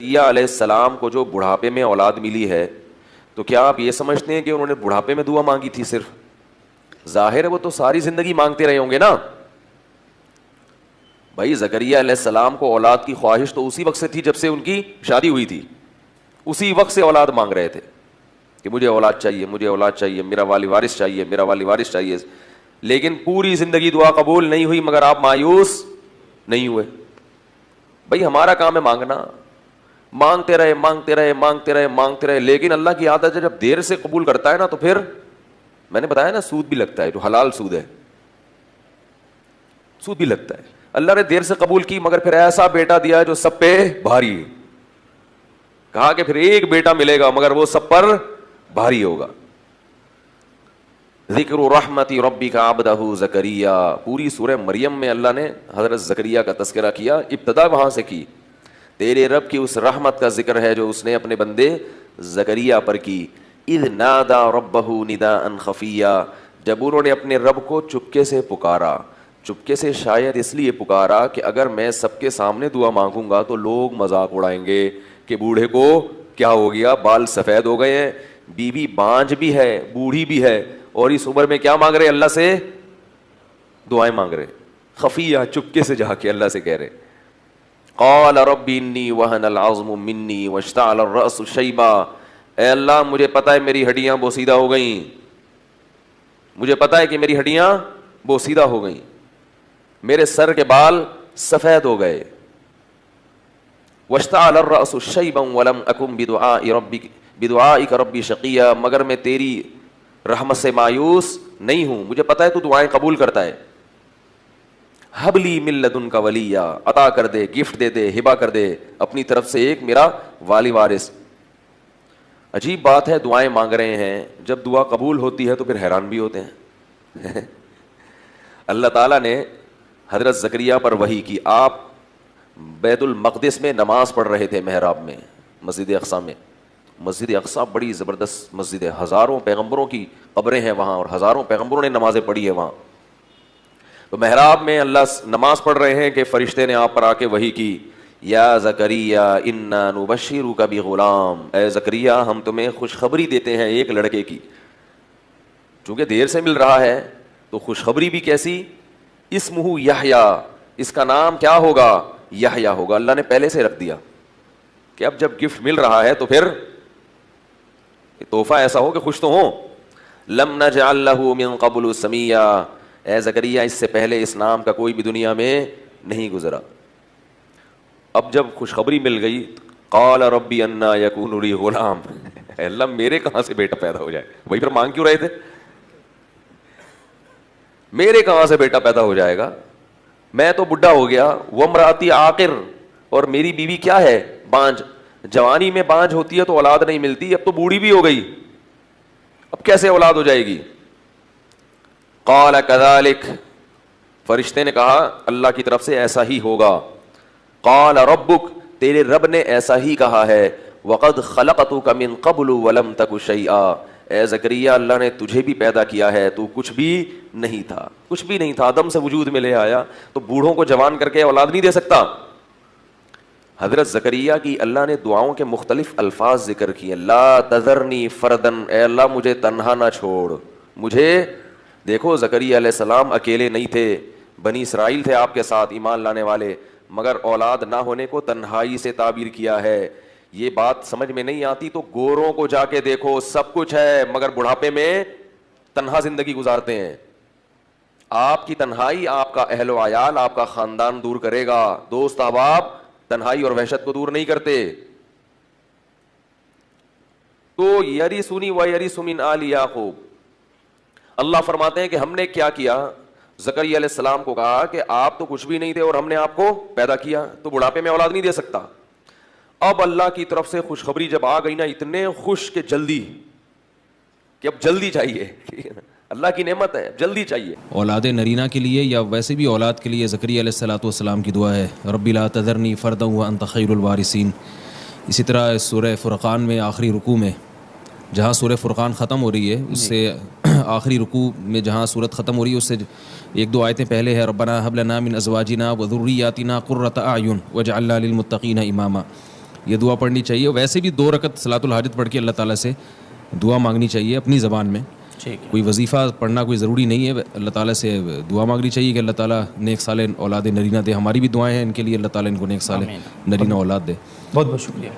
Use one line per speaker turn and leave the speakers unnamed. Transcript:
زکریا علیہ السلام کو جو بڑھاپے میں اولاد ملی ہے تو کیا آپ یہ سمجھتے ہیں کہ انہوں نے بڑھاپے میں دعا مانگی تھی صرف؟ ظاہر ہے وہ تو ساری زندگی مانگتے رہے ہوں گے نا بھائی. زکریا علیہ السلام کو اولاد کی خواہش تو اسی وقت سے تھی جب سے ان کی شادی ہوئی تھی. اسی وقت سے اولاد مانگ رہے تھے کہ مجھے اولاد چاہیے, مجھے اولاد چاہیے, میرا والی وارث چاہیے, میرا والی وارث چاہیے. لیکن پوری زندگی دعا قبول نہیں ہوئی, مگر آپ مایوس نہیں ہوئے. بھائی ہمارا کام ہے مانگنا, مانگتے رہے مانگتے رہے مانگتے رہے مانگتے رہے. لیکن اللہ کی عادت ہے جب دیر سے قبول کرتا ہے نا تو پھر میں نے بتایا نا سود بھی لگتا ہے, جو حلال سود ہے سود بھی لگتا ہے. اللہ نے دیر سے قبول کی مگر پھر ایسا بیٹا دیا جو سب پہ بھاری ہے. کہا کہ پھر ایک بیٹا ملے گا مگر وہ سب پر بھاری ہوگا. ذکر رحمت ربک عبدہ زکریا, پوری سورہ مریم میں اللہ نے حضرت زکریا کا تذکرہ کیا, ابتدا وہاں سے کی. تیرے رب کی اس رحمت کا ذکر ہے جو اس نے اپنے بندے زکریا پر کی. اذ نادا ربہ نداء خفیا, جب انہوں نے اپنے رب کو چپکے سے پکارا. چپکے سے شاید اس لیے پکارا کہ اگر میں سب کے سامنے دعا مانگوں گا تو لوگ مذاق اڑائیں گے کہ بوڑھے کو کیا ہو گیا, بال سفید ہو گئے ہیں, بیوی بانجھ بھی ہے, بوڑھی بھی ہے, اور اس عمر میں کیا مانگ رہے, اللہ سے دعائیں مانگ رہے. خفیہ, چپکے سے جا کے اللہ سے کہہ رہے. قال رب انی وہن العظم منی واشتعل الرأس شیبا, اے اللہ مجھے پتہ ہے میری ہڈیاں بوسیدہ ہو گئیں, مجھے پتہ ہے کہ میری ہڈیاں بوسیدہ ہو گئیں, میرے سر کے بال سفید ہو گئے. واشتعل الرأس شیبا ولم اکن بدعائک ربی شقیا, مگر میں تیری رحمت سے مایوس نہیں ہوں, مجھے پتہ ہے تو دعائیں قبول کرتا ہے. حب لی من لدنک ولیا, عطا کر دے, گفٹ دے دے, ہبہ کر دے اپنی طرف سے ایک میرا والی وارث. عجیب بات ہے, دعائیں مانگ رہے ہیں, جب دعا قبول ہوتی ہے تو پھر حیران بھی ہوتے ہیں. اللہ تعالیٰ نے حضرت زکریا پر وحی کی. آپ بیت المقدس میں نماز پڑھ رہے تھے محراب میں, مسجد اقصی میں. مسجد اقصی بڑی زبردست مسجد ہے, ہزاروں پیغمبروں کی قبریں ہیں وہاں اور ہزاروں پیغمبروں نے نمازیں پڑھی ہیں وہاں. تو محراب میں اللہ نماز پڑھ رہے ہیں کہ فرشتے نے آپ پر آ کے وحی کی, یا زکریا انا نبشرک بغلام, اے زکریا ہم تمہیں خوشخبری دیتے ہیں ایک لڑکے کی. چونکہ دیر سے مل رہا ہے تو خوشخبری بھی کیسی, اسمہ یحییٰ, اس کا نام کیا ہوگا, یحییٰ ہوگا. اللہ نے پہلے سے رکھ دیا کہ اب جب گفٹ مل رہا ہے تو پھر تحفہ ایسا ہو کہ خوش تو ہوں. لم نجعل لہ من قبل سمیہ, اے زکریا اس سے پہلے اس نام کا کوئی بھی دنیا میں نہیں گزرا. اب جب خوشخبری مل گئی, قال ربی انا یکون لی غلام, اے اللہ میرے کہاں سے بیٹا پیدا ہو جائے. وہی پھر مانگ کیوں رہے تھے, میرے کہاں سے بیٹا پیدا ہو جائے گا, میں تو بڈھا ہو گیا. وامرأتی عاقر, اور میری بیوی کیا ہے, بانجھ. جوانی میں بانجھ ہوتی ہے تو اولاد نہیں ملتی, اب تو بوڑھی بھی ہو گئی, اب کیسے اولاد ہو جائے گی. قال کذالک, فرشتے نے کہا اللہ کی طرف سے ایسا ہی ہوگا. قال ربک, تیرے رب نے ایسا ہی کہا ہے. وقد خلقتک من قبل ولم تک شیئا, اے زکریا اللہ نے تجھے بھی پیدا کیا ہے, تو کچھ بھی نہیں تھا, کچھ بھی نہیں تھا, آدم سے وجود میں لے آیا. تو بوڑھوں کو جوان کر کے اولاد نہیں دے سکتا. حضرت زکریا کی اللہ نے دعاؤں کے مختلف الفاظ ذکر کیے. لا تذرنی فردن, اے اللہ مجھے تنہا نہ چھوڑ. مجھے دیکھو زکریا علیہ السلام اکیلے نہیں تھے, بنی اسرائیل تھے آپ کے ساتھ ایمان لانے والے, مگر اولاد نہ ہونے کو تنہائی سے تعبیر کیا ہے. یہ بات سمجھ میں نہیں آتی تو گوروں کو جا کے دیکھو, سب کچھ ہے مگر بڑھاپے میں تنہا زندگی گزارتے ہیں. آپ کی تنہائی آپ کا اہل و عیال, آپ کا خاندان دور کرے گا. دوست احباب تنہائی اور وحشت کو دور نہیں کرتے. تو یرثنی ویرث من آل یعقوب, اللہ فرماتے ہیں کہ ہم نے کیا کیا, زکریا علیہ السلام کو کہا کہ آپ تو کچھ بھی نہیں تھے اور ہم نے آپ کو پیدا کیا, تو بڑھاپے میں اولاد نہیں دے سکتا. اب اللہ کی طرف سے خوشخبری جب آ گئی نا, اتنے خوش کہ جلدی, کہ اب جلدی چاہیے, اللہ کی نعمت ہے, جلدی چاہیے.
اولاد نرینہ کے لیے یا ویسے بھی اولاد کے لیے زکریا علیہ الصلوۃ والسلام کی دعا ہے, ربی لا تذرنی فردا وانت خیر الوارثین. اسی طرح سورہ فرقان میں آخری رکوع میں جہاں سورہ فرقان ختم ہو رہی ہے, اس سے آخری رکوع میں جہاں سورت ختم ہو رہی ہے اس سے ایک دو آیتیں پہلے ہے, ربنا ہب لنا من ازواجنا وذریاتنا قرۃ اعین واجعلنا للمتقین اماما. یہ دعا پڑھنی چاہیے. ویسے بھی 2 رکعت صلاۃ الحاجت پڑھ کے اللہ تعالیٰ سے دعا مانگنی چاہیے اپنی زبان میں. کوئی وظیفہ پڑھنا کوئی ضروری نہیں ہے, اللہ تعالیٰ سے دعا مانگنی چاہیے کہ اللہ تعالیٰ نیک صالح اولاد نرینہ دے. ہماری بھی دعائیں ہیں ان کے لیے, اللہ تعالیٰ ان کو نیک صالح نرینہ اولاد دے.
بہت بہت شکریہ.